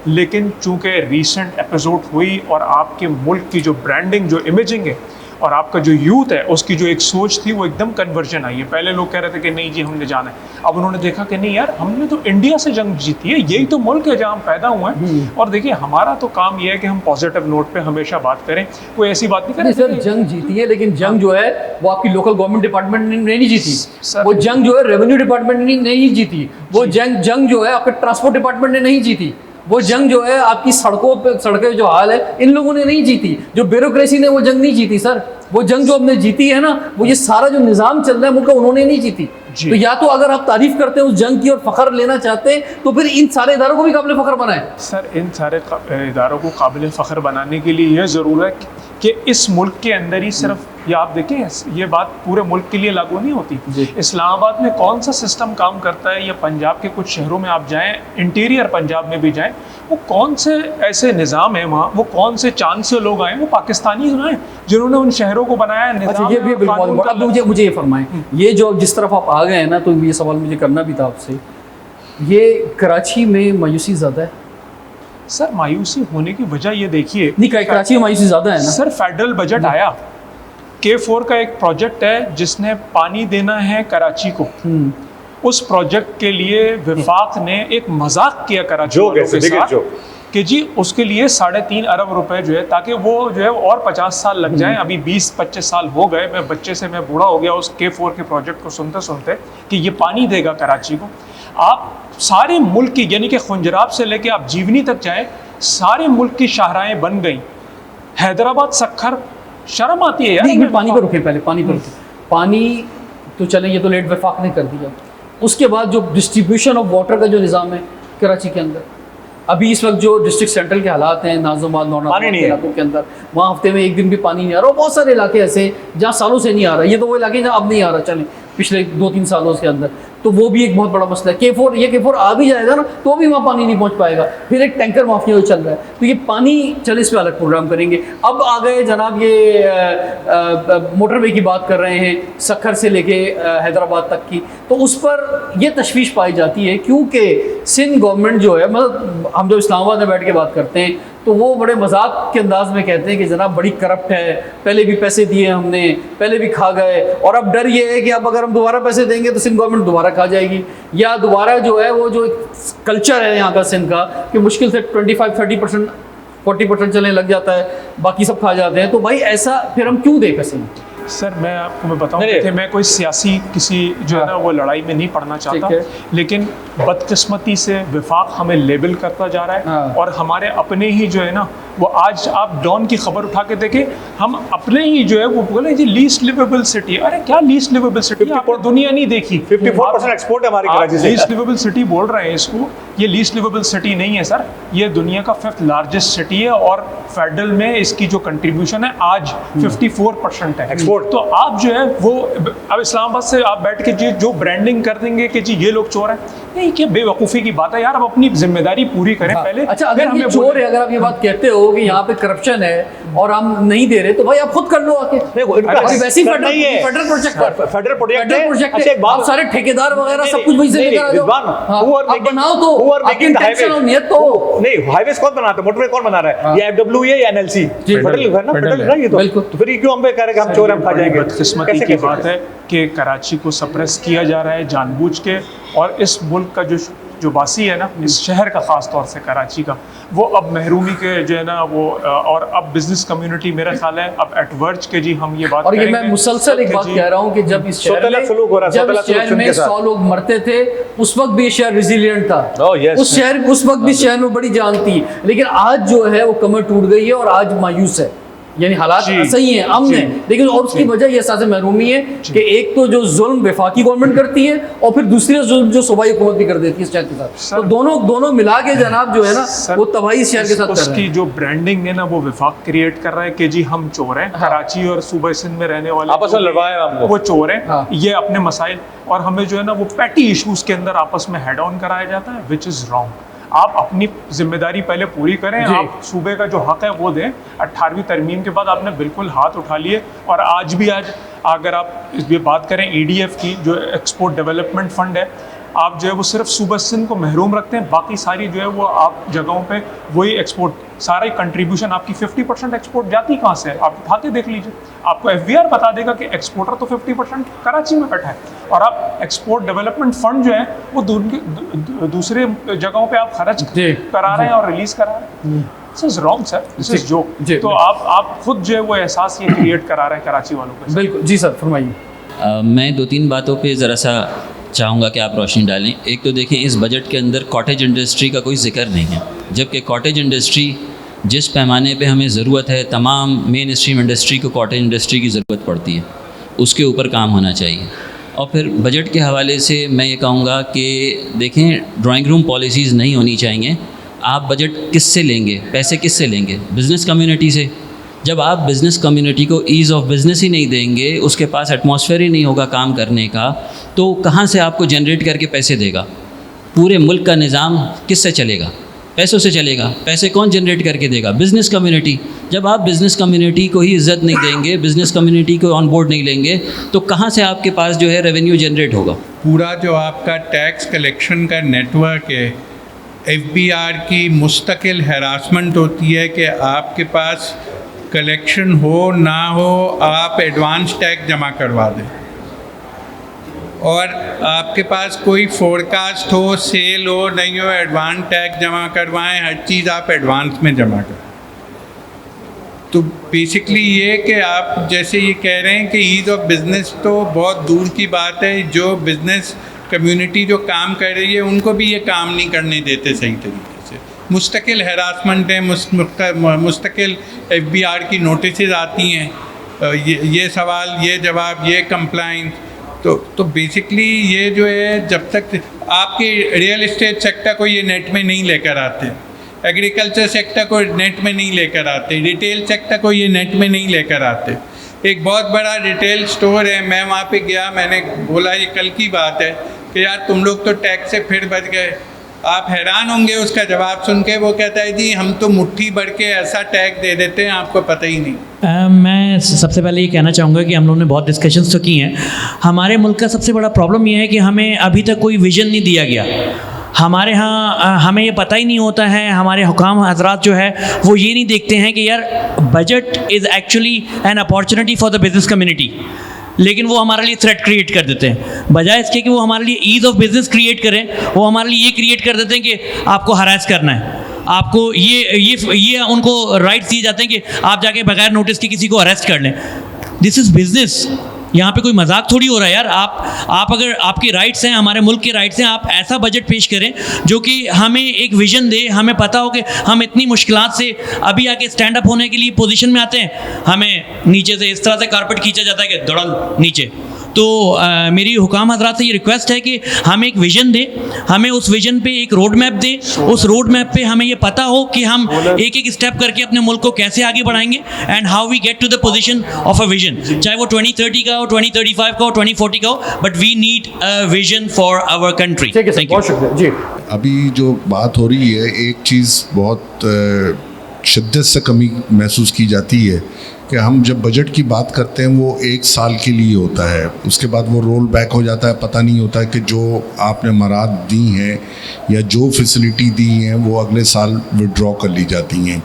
लेकिन चूँकि रीसेंट एपिसोड हुई और आपके मुल्क की जो ब्रांडिंग, जो इमेजिंग है और आपका जो यूथ है उसकी जो एक सोच थी वो एकदम कन्वर्जन आई है। पहले लोग कह रहे थे कि नहीं जी हमने जाना है, अब उन्होंने देखा कि नहीं यार हमने तो इंडिया से जंग जीती है, यही तो मुल्क है जहाँ हम पैदा हुए हैं। और देखिए हमारा तो काम ये है कि हम पॉजिटिव नोट पे हमेशा बात करें, कोई ऐसी बात नहीं नहीं करें। सर, जंग जीती है लेकिन जंग जो है वो आपकी लोकल गवर्नमेंट डिपार्टमेंट ने नहीं जीती। सर- वो जंग जो है रेवेन्यू डिपार्टमेंट ने नहीं जीती। वो जंग जो है आपके ट्रांसपोर्ट डिपार्टमेंट ने नहीं जीती। वो जंग जो है आपकी सड़कों पे, सड़कें जो हाल है इन लोगों ने नहीं जीती। जो ब्यूरोक्रेसी ने वो जंग नहीं जीती सर। वो जंग जो हमने जीती है ना, वो ये सारा जो निज़ाम चल रहा है मुल्क का, उन्होंने नहीं जीती। तो या तो अगर आप तारीफ करते हैं उस जंग की और फख्र लेना चाहते हैं तो फिर इन सारे इदारों को भी काबिल फख्र बनाएं। सर इन सारे इदारों को काबिल फ़ख्र बनाने के लिए यह ज़रूर है कि इस मुल्क के अंदर ही सिर्फ, या आप देखें ये बात पूरे मुल्क के लिए लागू नहीं होती। इस्लामाबाद में कौन सा सिस्टम काम करता है, या पंजाब के कुछ शहरों में आप जाएं, इंटीरियर पंजाब में भी जाएं, वो कौन से ऐसे निज़ाम है वहाँ, वो कौन से चांद से लोग आए, वो पाकिस्तानी हैं जिन्होंने उन शहरों को बनाया है। अच्छा ये भी बिल्कुल। अब मुझे ये फरमाएं, ये जो जिस तरफ आप आ गए हैं ना, तो ये सवाल मुझे करना भी था आपसे, ये कराची में मायूसी ज़्यादा है? सर मायूसी होने की वजह ये देखिए, नहीं कराची में मायूसी ज़्यादा है ना सर फेडरल बजट आया, K4 का एक प्रोजेक्ट है जिसने पानी देना है कराची को। उस प्रोजेक्ट के लिए विफाक ने एक मजाक किया कराची वालों के साथ कि जी उसके लिए 3.5 अरब रुपए जो है, ताकि वो जो है और 50 साल लग जाएं। अभी 20-25 साल हो गए, मैं बच्चे से मैं बूढ़ा हो गया उस K4 के प्रोजेक्ट को सुनते सुनते कि ये पानी देगा कराची को। आप सारे मुल्क की, यानी कि खुंजराब से लेके आप जीवनी तक जाएं, सारे मुल्क की शाहराएं बन गई। हैदराबाद सखर, शर्म आती है यार। नहीं पानी पर रुके, पहले पानी पर रुके। पानी तो चले, ये तो लेट वफाक ने कर दिया। उसके बाद जो डिस्ट्रीब्यूशन ऑफ वाटर का जो निज़ाम है कराची के अंदर, अभी इस वक्त जो डिस्ट्रिक्ट सेंट्रल के हालात हैं, नाज़िमाबाद, नौनाबाद के इलाकों के अंदर, वहाँ हफ्ते में एक दिन भी पानी नहीं आ रहा। और बहुत सारे इलाके ऐसे जहाँ सालों से नहीं आ रहा। ये तो वो इलाके जहाँ अब नहीं आ रहा, चलें पिछले 2-3 सालों के अंदर, तो वो भी एक बहुत बड़ा मसला है। K4 आ भी जाएगा ना तो भी वहाँ पानी नहीं पहुँच पाएगा। फिर एक टैंकर माफिया चल रहा है, तो ये पानी चल, इस पर अलग प्रोग्राम करेंगे। अब आ गए जनाब ये मोटरवे की बात कर रहे हैं, सखर से लेके हैदराबाद तक की, तो उस पर ये तशवीश पाई जाती है क्योंकि सिंध गवर्नमेंट जो है, मतलब हम जब इस्लामाबाद में बैठ के बात करते हैं तो वो बड़े मजाक के अंदाज में कहते हैं कि जनाब बड़ी करप्ट है, पहले भी पैसे दिए हमने, पहले भी खा गए, और अब डर ये है कि अब अगर हम दोबारा पैसे देंगे तो सिंध गवर्नमेंट दोबारा खा जाएगी, या दोबारा जो है वो जो कल्चर है यहाँ का सिंध का कि मुश्किल से 25-30% 40% चलने लग जाता है, बाकी सब खा जाते हैं। तो भाई ऐसा फिर हम क्यों दें पैसे? सर मैं बताऊं कि मैं कोई सियासी किसी जो है ना वो लड़ाई में नहीं पढ़ना चाहता, लेकिन बदकिस्मती से विफाक हमें लेबल करता जा रहा है और हमारे अपने ही जो है ना वो आज आप डॉन की खबर उठा के देखें, हम अपने ही जो है वो बोले जी लीस्ट लिवेबल सिटी। अरे क्या लीस्ट लिवेबल सिटी, आपने दुनिया नहीं देखी। 54% एक्सपोर्ट है हमारी कराची से। लीस्ट लिवेबल सिटी बोल रहे हैं इसको, ये लीस्ट लिवेबल सिटी नहीं है सर, ये दुनिया का 5th लार्जेस्ट सिटी है और फेडरल में इसकी जो कंट्रीब्यूशन है आज 54% है एक्सपोर्ट। तो आप जो है वो अब इस्लामाबाद से आप बैठ के जो ब्रांडिंग कर देंगे कि जी ये लोग चोर हैं, नहीं, क्या बेवकूफ़ी की बात है यार। अब अपनी जिम्मेदारी पूरी करें पहले। अच्छा, अगर ये चोर है, अगर आप ये बात कहते हो कि यहाँ पे करप्शन है और हम नहीं दे रहे, तो भाई आप खुद कर लो आके। वैसे ही फेडरल प्रोजेक्ट है, आप सारे ठेकेदार वगैरह सब कुछ वहीं से लेकर आ जाओ। आप बनाओ तो, आपकी इंटेंशन और नियत तो हो। नहीं, हाईवेज कौन बनाता है, मोटरवे कौन बना रहा है, ये FWA या NLC? फेडरल है ना, फेडरल है ये तो। तो फिर क्यों हम पे कह रहे हैं कि हम चोर हम खा जाएंगे? बदकिस्मती की बात है कि कराची को सप्रेस किया जा रहा है जानबूझ के, और इस मुल्क का जो वासी है ना, इस शहर का ख़ास तौर से कराची का, वो अब महरूमी के जो है ना वो, और अब बिजनेस कम्युनिटी मेरा ख्याल है अब एट वर्ज के जी हम ये बात और ये मैं मुसलसल एक बात कह रहा हूँ कि जब इस शहर में 100 लोग मरते थे उस वक्त भी शहर रिजिलियंट था। उस वक्त भी शहर में बड़ी जान थी, लेकिन आज जो है वो कमर टूट गई है और आज मायूस है। यानी हालात सही हैं, अमन है, लेकिन और उसकी वजह ये एहसास महरूमी है कि एक तो जो जुल्म वफाकी गवर्नमेंट करती है और फिर दूसरी जुल्म जो सूबाई हुकूमत भी कर देती है शहर के साथ। तो दोनों मिला के जनाब जो है ना वो तबाही शहर के साथ कर रहे हैं। उसकी जो ब्रांडिंग है ना वो विफाक क्रिएट कर रहा है कि जी हम चोर हैं। कराची और सूबा सिंध में रहने वाले आपस में लड़वाए वो चोर हैं, ये अपने मसाइल, और हमें जो है ना वो पैटी इशूज़ के अंदर आपस में हेड ऑन कराया जाता है, विच इज़ रॉन्ग। आप अपनी जिम्मेदारी पहले पूरी करें, आप सूबे का जो हक है वो दें। 18वीं तरमीम के बाद आपने बिल्कुल हाथ उठा लिए, और आज अगर आप ये बात करें EDF की, जो एक्सपोर्ट डेवलपमेंट फंड है, आप जो है वो सिर्फ सूबा सिंध को महरूम रखते हैं, बाकी सारी जो है वो आप जगहों पे वही एक्सपोर्ट, सारा कंट्रीब्यूशन आपकी 50% एक्सपोर्ट जाती कहाँ से है, आप उठा के देख लीजिए। आपको FBR बता देगा कि एक्सपोर्टर तो 50% कराची में बैठा है, और आप एक्सपोर्ट डेवलपमेंट फंड जो है वो दूसरे जगहों पे आप खर्च करा रहे हैं और रिलीज करा रहे हैं। This is wrong sir, this is जो तो आप खुद जो है वो एहसास ये क्रिएट करा रहे हैं कराची वालों को। बिल्कुल जी सर, फरमाइए। मैं 2-3 बातों पे ज़रा सा चाहूँगा कि आप रोशनी डालें। एक तो देखें, इस बजट के अंदर कॉटेज इंडस्ट्री का कोई जिक्र नहीं है, जबकि कॉटेज इंडस्ट्री जिस पैमाने पे हमें ज़रूरत है, तमाम मेन स्ट्रीम इंडस्ट्री को कॉटेज इंडस्ट्री की ज़रूरत पड़ती है, उसके ऊपर काम होना चाहिए। और फिर बजट के हवाले से मैं ये कहूँगा कि देखें, ड्राइंग रूम पॉलिसीज़ नहीं होनी चाहिए। आप बजट किससे लेंगे, पैसे किससे लेंगे? बिज़नेस कम्युनिटी से। जब आप बिज़नेस कम्युनिटी को ईज़ ऑफ बिज़नेस ही नहीं देंगे, उसके पास एटमॉस्फेयर ही नहीं होगा काम करने का, तो कहाँ से आपको जनरेट करके पैसे देगा? पूरे मुल्क का निज़ाम किससे चलेगा? पैसों से चलेगा। पैसे कौन जनरेट करके देगा? Business community. जब आप बिज़नेस कम्युनिटी को ही इज़्ज़त नहीं देंगे, बिज़नेस कम्युनिटी को ऑन बोर्ड नहीं लेंगे, तो कहाँ से आपके पास जो है रेवेन्यू जनरेट होगा? पूरा जो आपका टैक्स कलेक्शन का नेटवर्क है, FBR की मुस्तकिल हैरासमेंट होती है कि आपके पास कलेक्शन हो ना हो, आप एडवांस टैक्स जमा करवा दें, और आपके पास कोई फोरकास्ट हो, सेल हो नहीं हो, एडवांस टैक्स जमा करवाएं, हर चीज़ आप एडवांस में जमा करें। तो बेसिकली ये कि आप जैसे ये कह रहे हैं कि ईज़ ऑफ बिज़नेस तो बहुत दूर की बात है, जो बिज़नेस कम्युनिटी जो काम कर रही है उनको भी ये काम नहीं करने देते सही तरीके से। मुस्तकिल हैरासमेंट है, मुस्तकिल FBR की नोटिस आती हैं, ये सवाल, ये जवाब, ये कंप्लाइंस। तो बेसिकली ये जो है, जब तक आपके रियल एस्टेट सेक्टर को ये नेट में नहीं लेकर आते, एग्रीकल्चर सेक्टर को नेट में नहीं लेकर आते, रिटेल सेक्टर को ये नेट में नहीं लेकर आते। एक बहुत बड़ा रिटेल स्टोर है, मैं वहाँ पे गया, मैंने बोला ये कल की बात है कि यार तुम लोग तो टैक्स से फिर बच गए। आप हैरान होंगे उसका जवाब सुन के, वो कहता है जी हम तो मुट्ठी भर के ऐसा टैक्स दे देते हैं, आपको पता ही नहीं। मैं सबसे पहले ये कहना चाहूँगा कि हम लोगों ने बहुत डिस्कशंस तो की हैं। हमारे मुल्क का सबसे बड़ा प्रॉब्लम ये है कि हमें अभी तक कोई विज़न नहीं दिया गया। हमारे यहाँ हमें ये पता ही नहीं होता है, हमारे हुकाम हजरात जो है वो ये नहीं देखते हैं कि यार budget is actually an opportunity for the business community, लेकिन वो हमारे लिए थ्रेट क्रिएट कर देते हैं। बजाय इसके कि वो हमारे लिए ईज़ ऑफ बिज़नेस क्रिएट करें, वो हमारे लिए ये क्रिएट कर देते हैं कि आपको हरास करना है, आपको ये उनको राइट्स दिए जाते हैं कि आप जाके बगैर नोटिस के किसी को अरेस्ट कर लें। This is business. यहाँ पे कोई मजाक थोड़ी हो रहा है यार। आप अगर आपके राइट्स हैं, हमारे मुल्क के राइट्स हैं, आप ऐसा बजट पेश करें जो कि हमें एक विजन दे। हमें पता हो कि हम इतनी मुश्किलात से अभी आके स्टैंड अप होने के लिए पोजीशन में आते हैं, हमें नीचे से इस तरह से कारपेट खींचा जाता है कि दौड़ल नीचे। तो मेरी हुकाम हजरात से ये रिक्वेस्ट है कि हमें एक विजन दें, हमें उस विजन पे एक रोड मैप दें। उस रोड मैप पे हमें ये पता हो कि हम एक एक स्टेप करके अपने मुल्क को कैसे आगे बढ़ाएंगे and how we get to the position of a vision, चाहे वो 2030 का हो, 2035 का हो, 2040 का हो, but we need a vision for our country. ठीक है सर, बहुत शुक्रिया जी। अभी जो बात हो रही है, एक चीज़ बहुत शिद्दत से कमी महसूस की जाती है कि हम जब बजट की बात करते हैं वो 1 साल के लिए होता है, उसके बाद वो रोल बैक हो जाता है। पता नहीं होता है कि जो आपने मराद दी हैं या जो फैसिलिटी दी हैं वो अगले साल विड्रॉ कर ली जाती हैं।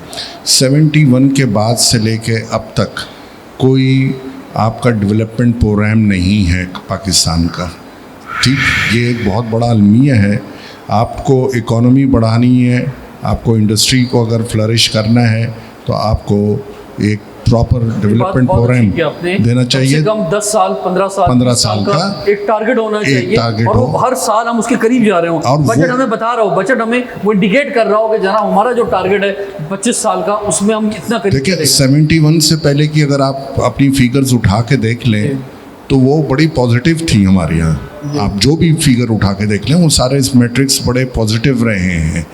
71 के बाद से लेके अब तक कोई आपका डेवलपमेंट प्रोग्राम नहीं है पाकिस्तान का। ठीक, ये एक बहुत बड़ा अलमिया है। आपको इकोनॉमी बढ़ानी है, आपको इंडस्ट्री को अगर फ्लरिश करना है तो आपको एक प्रॉपर डेवलपमेंट प्रोग्राम देना चाहिए। कम 10 साल 15 साल का एक टारगेट होना चाहिए और वो हर साल हम उसके करीब जा रहे हो। बजट हमें बता रहा हो, बजट हमें वो इंडिकेट कर रहा हो कि जनाब हमारा जो टारगेट है 25 साल का, उसमें हम कितना करीब। देखिए 71 से पहले की अगर आप अपनी फिगर्स उठा के देख लें तो वो बड़ी पॉजिटिव थी हमारे यहाँ। आप जो भी फिगर उठा के देख लें वो सारे मेट्रिक्स बड़े पॉजिटिव रहे हैं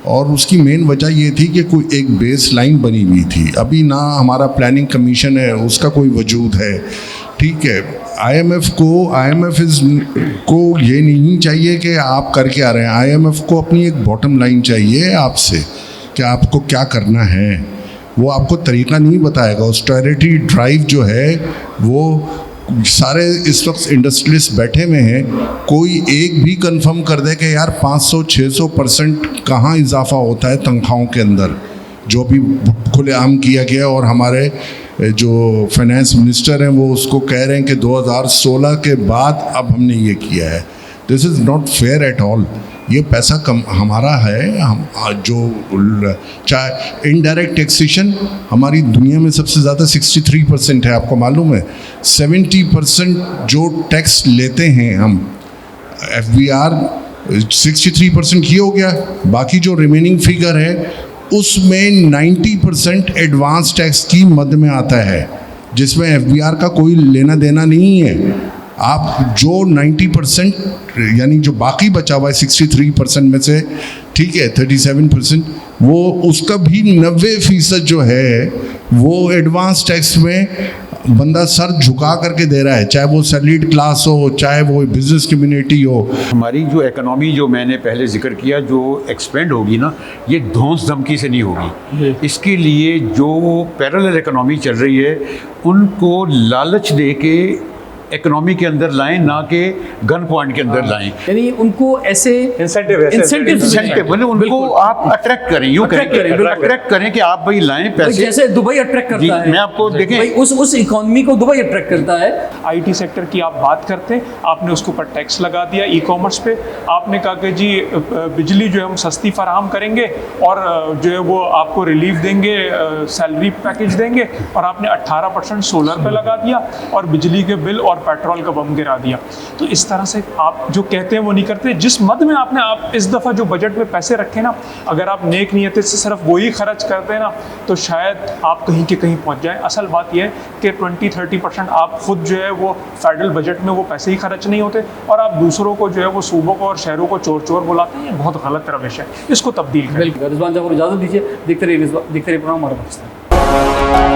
और उसकी मेन वजह ये थी कि कोई एक बेस लाइन बनी हुई थी। अभी ना हमारा प्लानिंग कमीशन है, उसका कोई वजूद है। ठीक है, IMF को ये नहीं चाहिए कि आप करके आ रहे हैं। IMF को अपनी एक बॉटम लाइन चाहिए आपसे कि आपको क्या करना है। वो आपको तरीका नहीं बताएगा। ऑस्टेरिटी ड्राइव जो है वो सारे इस वक्त इंडस्ट्रियलिस्ट बैठे हुए हैं, कोई एक भी कंफर्म कर दे कि यार 500-600% कहाँ इजाफा होता है तनख्वाहों के अंदर, जो भी खुलेआम किया गया। और हमारे जो फाइनेंस मिनिस्टर हैं वो उसको कह रहे हैं कि 2016 के बाद अब हमने ये किया है। This is not fair at all. ये पैसा कम हमारा है। हम जो चाहे इनडायरेक्ट टैक्सेशन हमारी दुनिया में सबसे ज़्यादा 63% है, आपको मालूम है। 70% जो टैक्स लेते हैं हम, FBR 63% ही हो गया। बाकी जो रिमेनिंग फिगर है उसमें 90% एडवांस टैक्स की मद में आता है, जिसमें FBR का कोई लेना देना नहीं है। आप जो 90% यानी जो बाकी बचा हुआ है 63% में से, ठीक है 37%, वो उसका भी 90% जो है वो एडवांस टैक्स में बंदा सर झुका करके दे रहा है, चाहे वो सैलरीड क्लास हो, चाहे वो बिजनेस कम्युनिटी हो। हमारी जो इकोनॉमी जो मैंने पहले जिक्र किया जो एक्सपेंड होगी ना, ये धौंस धमकी से नहीं होगी। इसके लिए जो पैरेलल इकोनॉमी चल रही है उनको लालच दे के इकोनॉमी के अंदर लाएं, ना कि गन पॉइंट के अंदर लाएं। यानी उनको ऐसे इंसेंटिव मतलब उनको आप अट्रैक्ट करें, यूँ अट्रैक्ट करें कि आप भाई लाएं पैसे, जैसे दुबई अट्रैक्ट करता है। मैं आपको देखें उस इकोनॉमी को दुबई अट्रैक्ट करता है। IT सेक्टर की आप बात करते हैं, आपने उसके ऊपर टैक्स लगा दिया। ई-कॉमर्स पे आपने कहा कि जी बिजली जो है हम सस्ती फराहम करेंगे और जो है वो आपको रिलीफ देंगे, सैलरी पैकेज देंगे, और आपने 18% सोलर पे लगा दिया और बिजली के बिल और पेट्रोल का बम गिरा दिया। तो इस तरह से आप जो कहते हैं वो नहीं करते। जिस मद में आपने आप इस दफ़ा जो बजट में पैसे रखे ना, अगर आप नेक नियत से सिर्फ वही खर्च करते हैं ना तो शायद आप कहीं के कहीं पहुंच जाएं। असल बात यह है कि 20-30% आप खुद जो है वो फेडरल बजट में वो पैसे ही खर्च नहीं होते और आप दूसरों को जो है वो सूबों को और शहरों को चोर चोर बुलाते हैं। ये बहुत गलत रविश है, इसको तब्दील करें। बिल्कुल, रिजवान साहब इजाज़त दीजिए। देखते रहिए प्रोग्राम हमारा पाकिस्तान।